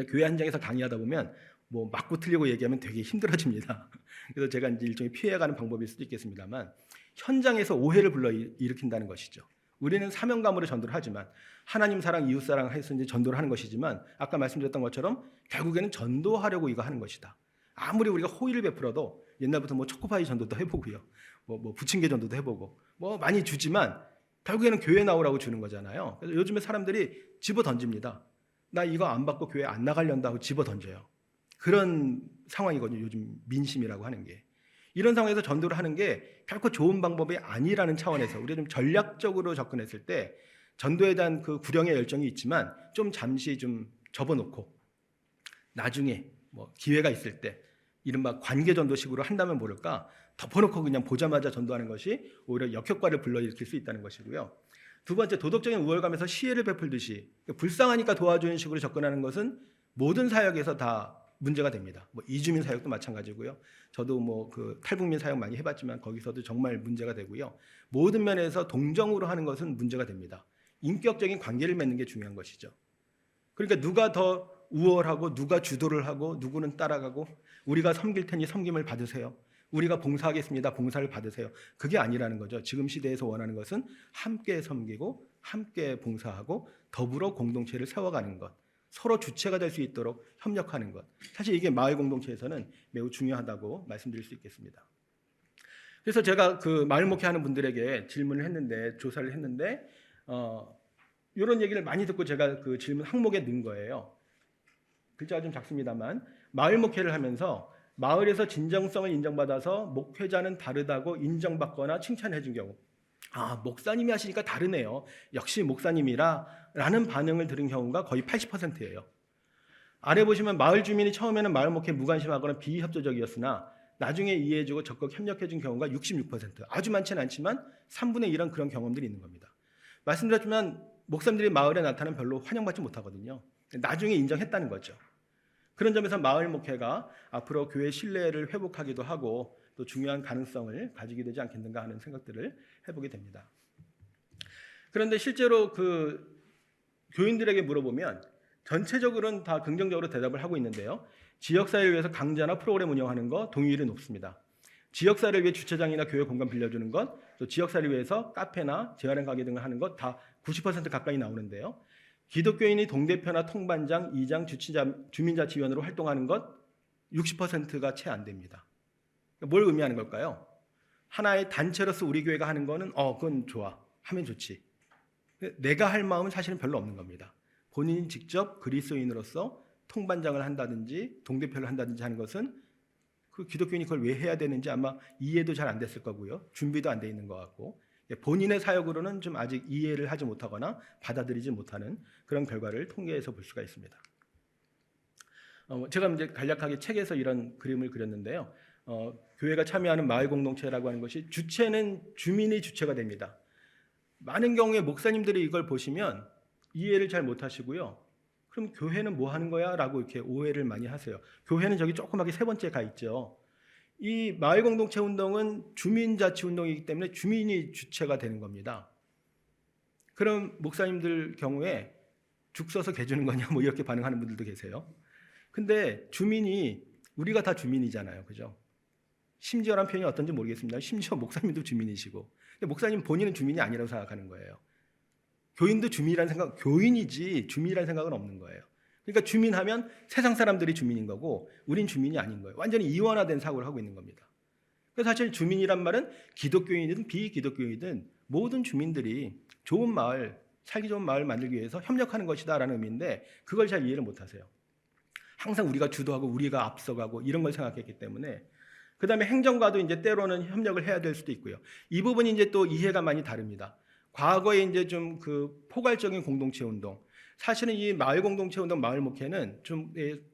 교회 현장에서 강의하다 보면 뭐 맞고 틀리고 얘기하면 되게 힘들어집니다. 그래서 제가 이제 일종의 피해가는 방법일 수도 있겠습니다만 현장에서 오해를 불러일으킨다는 것이죠. 우리는 사명감으로 전도를 하지만 하나님 사랑, 이웃 사랑 해서 이제 전도를 하는 것이지만 아까 말씀드렸던 것처럼 결국에는 전도하려고 이거 하는 것이다. 아무리 우리가 호의를 베풀어도 옛날부터 뭐 초코파이 전도도 해보고요, 뭐 부침개 전도도 해보고 뭐 많이 주지만 결국에는 교회 나오라고 주는 거잖아요. 그래서 요즘에 사람들이 집어 던집니다. 나 이거 안 받고 교회 안 나가련다 하고 집어 던져요. 그런 상황이거든요. 요즘 민심이라고 하는 게. 이런 상황에서 전도를 하는 게 결코 좋은 방법이 아니라는 차원에서 우리가 좀 전략적으로 접근했을 때 전도에 대한 그 구령의 열정이 있지만 좀 잠시 좀 접어놓고 나중에 뭐 기회가 있을 때 이른바 관계 전도식으로 한다면 모를까 덮어놓고 그냥 보자마자 전도하는 것이 오히려 역효과를 불러일으킬 수 있다는 것이고요. 두 번째, 도덕적인 우월감에서 시혜를 베풀듯이 불쌍하니까 도와주는 식으로 접근하는 것은 모든 사역에서 다 문제가 됩니다. 뭐 이주민 사역도 마찬가지고요. 저도 뭐 그 탈북민 사역 많이 해봤지만 거기서도 정말 문제가 되고요. 모든 면에서 동정으로 하는 것은 문제가 됩니다. 인격적인 관계를 맺는 게 중요한 것이죠. 그러니까 누가 더 우월하고 누가 주도를 하고 누구는 따라가고 우리가 섬길 테니 섬김을 받으세요. 우리가 봉사하겠습니다. 봉사를 받으세요. 그게 아니라는 거죠. 지금 시대에서 원하는 것은 함께 섬기고 함께 봉사하고 더불어 공동체를 세워가는 것. 서로 주체가 될 수 있도록 협력하는 것. 사실 이게 마을 공동체에서는 매우 중요하다고 말씀드릴 수 있겠습니다. 그래서 제가 그 마을 목회하는 분들에게 질문을 했는데 조사를 했는데 이런 얘기를 많이 듣고 제가 그 질문 항목에 넣은 거예요. 글자가 좀 작습니다만 마을 목회를 하면서 마을에서 진정성을 인정받아서 목회자는 다르다고 인정받거나 칭찬해 준 경우, 아, 목사님이 하시니까 다르네요. 역시 목사님이라 라는 반응을 들은 경우가 거의 80%예요. 아래 보시면 마을 주민이 처음에는 마을 목회에 무관심하거나 비협조적이었으나 나중에 이해해주고 적극 협력해준 경우가 66%. 아주 많지는 않지만 3분의 1은 그런 경험들이 있는 겁니다. 말씀드렸지만 목사님들이 마을에 나타나면 별로 환영받지 못하거든요. 나중에 인정했다는 거죠. 그런 점에서 마을 목회가 앞으로 교회 신뢰를 회복하기도 하고 또 중요한 가능성을 가지게 되지 않겠는가 하는 생각들을 해보게 됩니다. 그런데 실제로 그 교인들에게 물어보면 전체적으로는 다 긍정적으로 대답을 하고 있는데요. 지역사회를 위해서 강좌나 프로그램 운영하는 거 동의율이 높습니다. 지역사회를 위해 주차장이나 교회 공간 빌려주는 것, 또 지역사회를 위해서 카페나 재활용 가게 등을 하는 것 다 90% 가까이 나오는데요. 기독교인이 동대표나 통반장, 이장, 주민자치위원으로 활동하는 것 60%가 채 안 됩니다. 뭘 의미하는 걸까요? 하나의 단체로서 우리 교회가 하는 거는 그건 좋아, 하면 좋지. 내가 할 마음은 사실은 별로 없는 겁니다. 본인이 직접 그리스도인으로서 통반장을 한다든지 동대표를 한다든지 하는 것은 그 기독교인이 그걸 왜 해야 되는지 아마 이해도 잘 안 됐을 거고요. 준비도 안 돼 있는 것 같고 본인의 사역으로는 좀 아직 이해를 하지 못하거나 받아들이지 못하는 그런 결과를 통계에서 볼 수가 있습니다. 제가 이제 간략하게 책에서 이런 그림을 그렸는데요. 교회가 참여하는 마을 공동체라고 하는 것이 주체는 주민이 주체가 됩니다. 많은 경우에 목사님들이 이걸 보시면 이해를 잘 못하시고요. 그럼 교회는 뭐 하는 거야? 라고 이렇게 오해를 많이 하세요. 교회는 저기 조그맣게 세 번째 가 있죠. 이 마을 공동체 운동은 주민자치 운동이기 때문에 주민이 주체가 되는 겁니다. 그럼 목사님들 경우에 죽 써서 개 주는 거냐 뭐 이렇게 반응하는 분들도 계세요. 근데 주민이 우리가 다 주민이잖아요. 그죠? 심지어란 표현이 어떤지 모르겠습니다. 심지어 목사님도 주민이시고. 근데 목사님 본인은 주민이 아니라고 생각하는 거예요. 교인도 주민이라는 생각, 교인이지 주민이라는 생각은 없는 거예요. 그러니까 주민하면 세상 사람들이 주민인 거고 우린 주민이 아닌 거예요. 완전히 이원화된 사고를 하고 있는 겁니다. 그래서 사실 주민이란 말은 기독교인이든 비기독교인이든 모든 주민들이 좋은 마을, 살기 좋은 마을 만들기 위해서 협력하는 것이다라는 의미인데 그걸 잘 이해를 못하세요. 항상 우리가 주도하고 우리가 앞서가고 이런 걸 생각했기 때문에 그 다음에 행정과도 이제 때로는 협력을 해야 될 수도 있고요. 이 부분이 이제 또 이해가 많이 다릅니다. 과거에 이제 좀 그 포괄적인 공동체 운동, 사실은 이 마을 공동체 운동, 마을 목회는 좀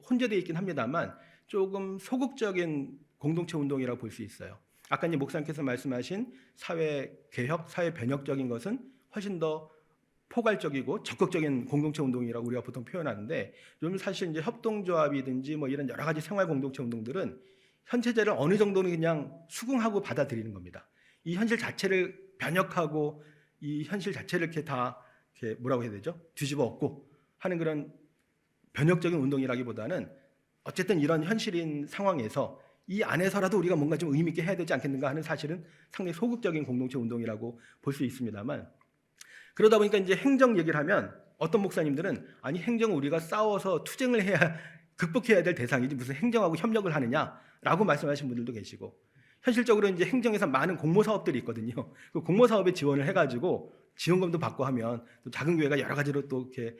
혼재되어 있긴 합니다만 조금 소극적인 공동체 운동이라고 볼 수 있어요. 아까 이제 목사님께서 말씀하신 사회 개혁, 사회 변혁적인 것은 훨씬 더 포괄적이고 적극적인 공동체 운동이라고 우리가 보통 표현하는데, 요즘 사실 이제 협동조합이든지 뭐 이런 여러 가지 생활 공동체 운동들은 현체제를 어느 정도는 그냥 수긍하고 받아들이는 겁니다. 이 현실 자체를 변혁하고 이 현실 자체를 이렇게 다 이렇게 뭐라고 해야 되죠? 뒤집어 엎고 하는 그런 변혁적인 운동이라기보다는 어쨌든 이런 현실인 상황에서 이 안에서라도 우리가 뭔가 좀 의미 있게 해야 되지 않겠는가 하는 사실은 상당히 소극적인 공동체 운동이라고 볼 수 있습니다만, 그러다 보니까 이제 행정 얘기를 하면 어떤 목사님들은 아니 행정은 우리가 싸워서 투쟁을 해야 극복해야 될 대상이지 무슨 행정하고 협력을 하느냐라고 말씀하시는 분들도 계시고, 현실적으로 이제 행정에서 많은 공모 사업들이 있거든요. 그 공모 사업에 지원을 해가지고 지원금도 받고 하면 또 작은 교회가 여러 가지로 또 이렇게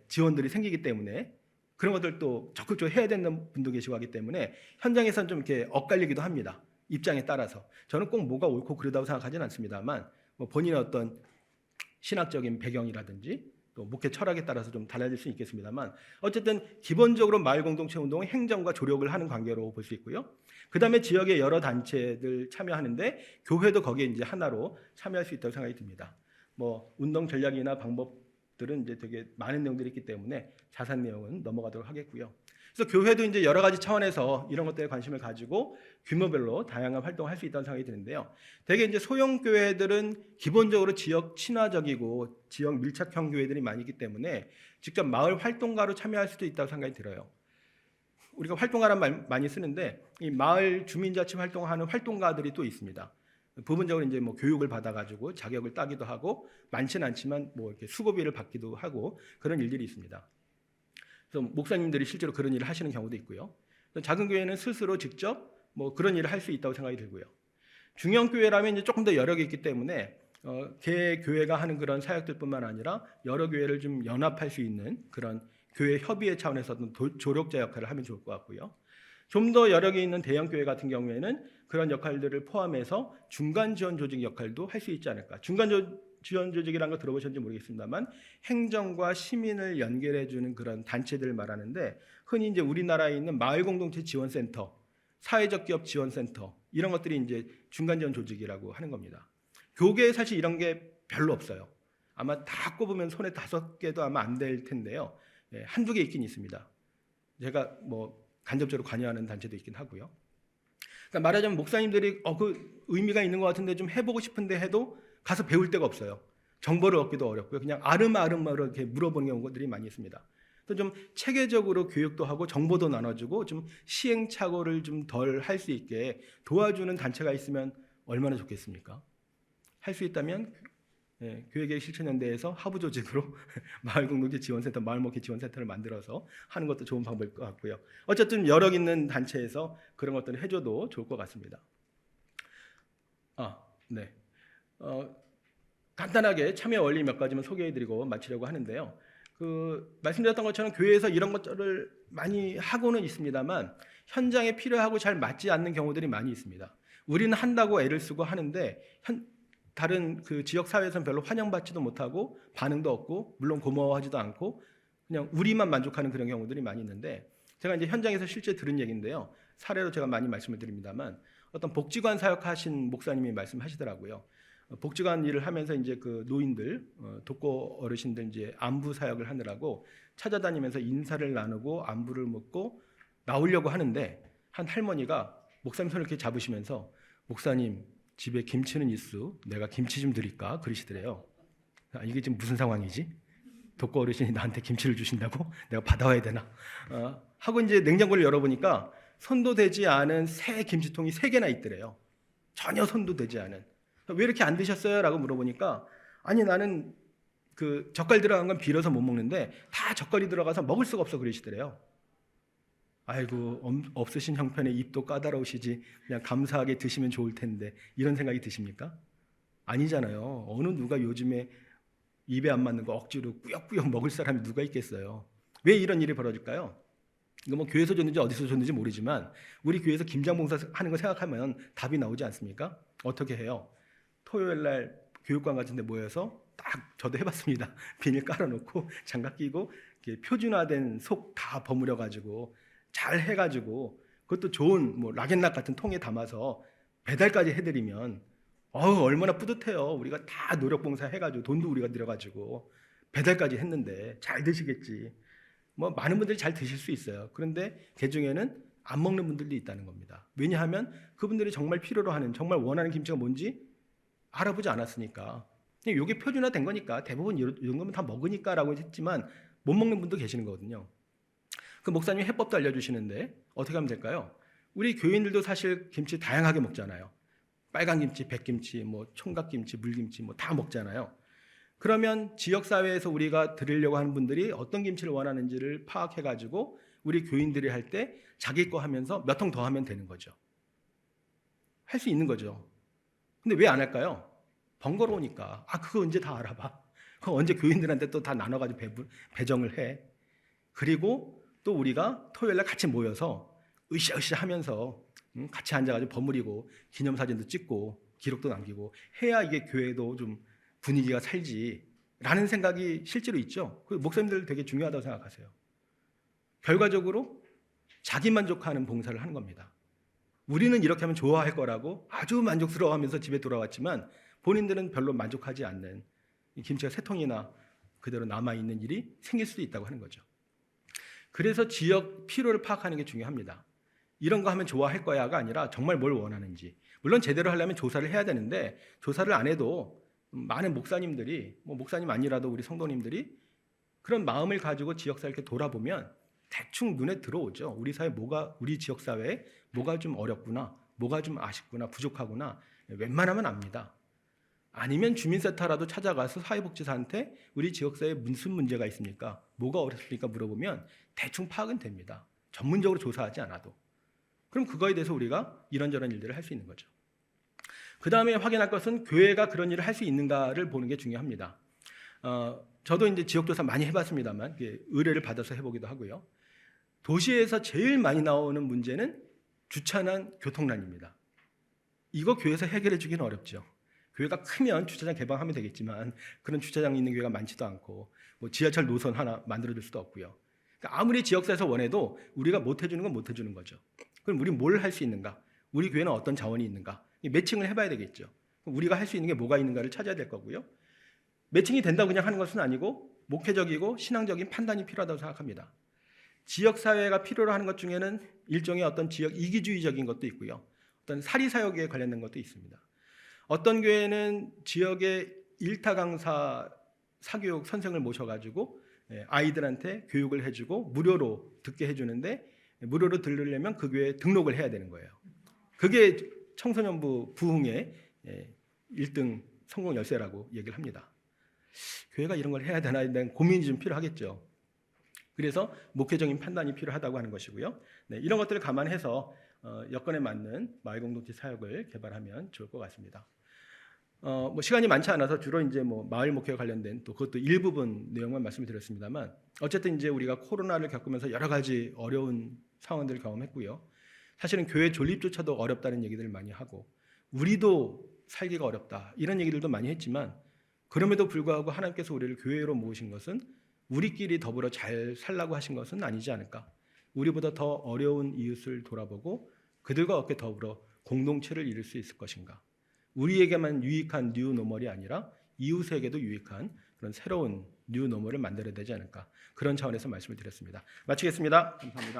지원들이 생기기 때문에 그런 것들 또 적극적으로 해야 되는 분도 계시고 하기 때문에 현장에서는 좀 이렇게 엇갈리기도 합니다. 입장에 따라서. 저는 꼭 뭐가 옳고 그르다고 생각하지는 않습니다만, 뭐 본인의 어떤 신학적인 배경이라든지 또 목회 철학에 따라서 좀 달라질 수 있겠습니다만, 어쨌든 기본적으로 마을 공동체 운동은 행정과 조력을 하는 관계로 볼 수 있고요. 그 다음에 지역의 여러 단체들 참여하는데 교회도 거기에 이제 하나로 참여할 수 있다고 생각이 듭니다. 뭐 운동 전략이나 방법들은 이제 되게 많은 내용들이 있기 때문에 자세한 내용은 넘어가도록 하겠고요. 그래서 교회도 이제 여러 가지 차원에서 이런 것들에 관심을 가지고 규모별로 다양한 활동을 할 수 있다는 생각이 드는데요. 대개 이제 소형 교회들은 기본적으로 지역 친화적이고 지역 밀착형 교회들이 많이 있기 때문에 직접 마을 활동가로 참여할 수도 있다고 생각이 들어요. 우리가 활동가란 말 많이 쓰는데 이 마을 주민자치 활동하는 활동가들이 또 있습니다. 부분적으로 이제 뭐 교육을 받아가지고 자격을 따기도 하고 많지는 않지만 뭐 이렇게 수고비를 받기도 하고 그런 일들이 있습니다. 그래서 목사님들이 실제로 그런 일을 하시는 경우도 있고요. 작은 교회는 스스로 직접 뭐 그런 일을 할 수 있다고 생각이 들고요. 중형 교회라면 이제 조금 더 여력이 있기 때문에 개 교회가 하는 그런 사역들뿐만 아니라 여러 교회를 좀 연합할 수 있는 그런 교회 협의회 차원에서도 조력자 역할을 하면 좋을 것 같고요. 좀 더 여력이 있는 대형 교회 같은 경우에는 그런 역할들을 포함해서 중간 지원 조직 역할도 할 수 있지 않을까. 중간 지원 조직이라는 거 들어보셨는지 모르겠습니다만 행정과 시민을 연결해주는 그런 단체들을 말하는데, 흔히 이제 우리나라에 있는 마을 공동체 지원센터, 사회적 기업 지원센터 이런 것들이 이제 중간 지원 조직이라고 하는 겁니다. 교계에 사실 이런 게 별로 없어요. 아마 다 꼽으면 손에 5개도 아마 안 될 텐데요. 한두 개 있긴 있습니다. 제가 뭐 간접적으로 관여하는 단체도 있긴 하고요. 그러니까 말하자면 목사님들이 그 의미가 있는 것 같은데 좀 해보고 싶은데 해도 가서 배울 데가 없어요. 정보를 얻기도 어렵고요. 그냥 아름아름으로 이렇게 물어보는 경우들이 많이 있습니다. 또 좀 체계적으로 교육도 하고 정보도 나눠주고 좀 시행착오를 좀 덜 할 수 있게 도와주는 단체가 있으면 얼마나 좋겠습니까? 할 수 있다면 교회계획 실천연대에서 하부 조직으로 마을 공동체 지원센터, 마을 목회 지원센터를 만들어서 하는 것도 좋은 방법일 것 같고요. 어쨌든 여력 있는 단체에서 그런 것들을 해줘도 좋을 것 같습니다. 네. 간단하게 참여 원리 몇 가지만 소개해드리고 마치려고 하는데요. 말씀드렸던 것처럼 교회에서 이런 것들을 많이 하고는 있습니다만 현장에 필요하고 잘 맞지 않는 경우들이 많이 있습니다. 우리는 한다고 애를 쓰고 하는데 다른 그 지역 사회에서는 별로 환영받지도 못하고 반응도 없고 물론 고마워하지도 않고 그냥 우리만 만족하는 그런 경우들이 많이 있는데, 제가 이제 현장에서 실제 들은 얘기인데요. 사례로 제가 많이 말씀을 드립니다만 어떤 복지관 사역하신 목사님이 말씀하시더라고요. 복지관 일을 하면서 이제 그 노인들, 독거 어르신들 이제 안부 사역을 하느라고 찾아다니면서 인사를 나누고 안부를 묻고 나오려고 하는데 한 할머니가 목사님 손을 이렇게 잡으시면서 목사님 집에 김치는 있수, 내가 김치 좀 드릴까? 그러시더래요. 이게 지금 무슨 상황이지? 독거 어르신이 나한테 김치를 주신다고? 내가 받아와야 되나? 하고 이제 냉장고를 열어보니까 손도 되지 않은 새 김치통이 3개나 있더래요. 전혀 손도 되지 않은. 왜 이렇게 안 드셨어요? 라고 물어보니까 아니 나는 그 젓갈 들어간 건 비려서 못 먹는데 다 젓갈이 들어가서 먹을 수가 없어 그러시더래요. 아이고 없으신 형편에 입도 까다로우시지 그냥 감사하게 드시면 좋을 텐데 이런 생각이 드십니까? 아니잖아요. 어느 누가 요즘에 입에 안 맞는 거 억지로 꾸역꾸역 먹을 사람이 누가 있겠어요. 왜 이런 일이 벌어질까요? 이거 뭐 교회에서 줬는지 어디서 줬는지 모르지만 우리 교회에서 김장봉사 하는 거 생각하면 답이 나오지 않습니까? 어떻게 해요? 토요일 날 교육관 같은 데 모여서 딱 저도 해봤습니다. 비닐 깔아놓고 장갑 끼고 이렇게 표준화된 속 다 버무려 가지고 잘 해가지고 그것도 좋은 뭐 락앤락 같은 통에 담아서 배달까지 해드리면 얼마나 뿌듯해요. 우리가 다 노력봉사 해가지고 돈도 우리가 들여가지고 배달까지 했는데 잘 드시겠지. 뭐 많은 분들이 잘 드실 수 있어요. 그런데 그 중에는 안 먹는 분들도 있다는 겁니다. 왜냐하면 그분들이 정말 필요로 하는, 정말 원하는 김치가 뭔지 알아보지 않았으니까. 이게 표준화된 거니까 대부분 이런 거면 다 먹으니까라고 했지만 못 먹는 분도 계시는 거거든요. 그 목사님이 해법도 알려주시는데 어떻게 하면 될까요? 우리 교인들도 사실 김치 다양하게 먹잖아요. 빨간 김치, 백김치, 뭐 총각김치, 물김치 뭐 다 먹잖아요. 그러면 지역사회에서 우리가 드리려고 하는 분들이 어떤 김치를 원하는지를 파악해가지고 우리 교인들이 할 때 자기 거 하면서 몇 통 더 하면 되는 거죠. 할 수 있는 거죠. 근데 왜 안 할까요? 번거로우니까. 그거 언제 다 알아봐. 그거 언제 교인들한테 또 다 나눠가지고 배정을 해. 그리고 또 우리가 토요일날 같이 모여서 으쌰으쌰 하면서 같이 앉아가지고 버무리고 기념사진도 찍고 기록도 남기고 해야 이게 교회도 좀 분위기가 살지라는 생각이 실제로 있죠. 그 목사님들 되게 중요하다고 생각하세요. 결과적으로 자기 만족하는 봉사를 하는 겁니다. 우리는 이렇게 하면 좋아할 거라고 아주 만족스러워하면서 집에 돌아왔지만 본인들은 별로 만족하지 않는, 김치가 3통이나 그대로 남아있는 일이 생길 수도 있다고 하는 거죠. 그래서 지역 필요를 파악하는 게 중요합니다. 이런 거 하면 좋아할 거야가 아니라 정말 뭘 원하는지. 물론 제대로 하려면 조사를 해야 되는데 조사를 안 해도 많은 목사님들이, 뭐 목사님 아니라도 우리 성도님들이 그런 마음을 가지고 지역사회 이렇게 돌아보면 대충 눈에 들어오죠. 우리 사회 우리 지역사회에 뭐가 좀 어렵구나, 뭐가 좀 아쉽구나, 부족하구나, 웬만하면 압니다. 아니면 주민센터라도 찾아가서 사회복지사한테 우리 지역사회에 무슨 문제가 있습니까? 뭐가 어렵습니까? 물어보면 대충 파악은 됩니다. 전문적으로 조사하지 않아도. 그럼 그거에 대해서 우리가 이런저런 일들을 할 수 있는 거죠. 그 다음에 확인할 것은 교회가 그런 일을 할 수 있는가를 보는 게 중요합니다. 저도 이제 지역조사 많이 해봤습니다만 의뢰를 받아서 해보기도 하고요. 도시에서 제일 많이 나오는 문제는 주차난 교통난입니다. 이거 교회에서 해결해 주기는 어렵죠. 교회가 크면 주차장 개방하면 되겠지만 그런 주차장이 있는 교회가 많지도 않고 뭐 지하철 노선 하나 만들어줄 수도 없고요. 그러니까 아무리 지역사에서 원해도 우리가 못 해주는 건 못 해주는 거죠. 그럼 우리 뭘 할 수 있는가? 우리 교회는 어떤 자원이 있는가? 매칭을 해봐야 되겠죠. 우리가 할 수 있는 게 뭐가 있는가를 찾아야 될 거고요. 매칭이 된다고 그냥 하는 것은 아니고 목회적이고 신앙적인 판단이 필요하다고 생각합니다. 지역사회가 필요로 하는 것 중에는 일종의 어떤 지역 이기주의적인 것도 있고요. 어떤 사리사욕에 관련된 것도 있습니다. 어떤 교회는 지역의 일타 강사 사교육 선생을 모셔가지고 아이들한테 교육을 해주고 무료로 듣게 해주는데 무료로 들으려면 그 교회에 등록을 해야 되는 거예요. 그게 청소년부 부흥의 1등 성공 열쇠라고 얘기를 합니다. 교회가 이런 걸 해야 되나에 대한 고민이 좀 필요하겠죠. 그래서 목회적인 판단이 필요하다고 하는 것이고요. 이런 것들을 감안해서 여건에 맞는 마을 공동체 사역을 개발하면 좋을 것 같습니다. 뭐 시간이 많지 않아서 주로 이제 뭐 마을 목회와 관련된 또 그것도 일부분 내용만 말씀을 드렸습니다만 어쨌든 이제 우리가 코로나를 겪으면서 여러 가지 어려운 상황들을 경험했고요. 사실은 교회 존립조차도 어렵다는 얘기들을 많이 하고 우리도 살기가 어렵다 이런 얘기들도 많이 했지만 그럼에도 불구하고 하나님께서 우리를 교회로 모으신 것은 우리끼리 더불어 잘 살라고 하신 것은 아니지 않을까. 우리보다 더 어려운 이웃을 돌아보고 그들과 어떻게 더불어 공동체를 이룰 수 있을 것인가. 우리에게만 유익한 뉴 노멀이 아니라 이웃에게도 유익한 그런 새로운 뉴 노멀을 만들어야 되지 않을까. 그런 차원에서 말씀을 드렸습니다. 마치겠습니다. 감사합니다.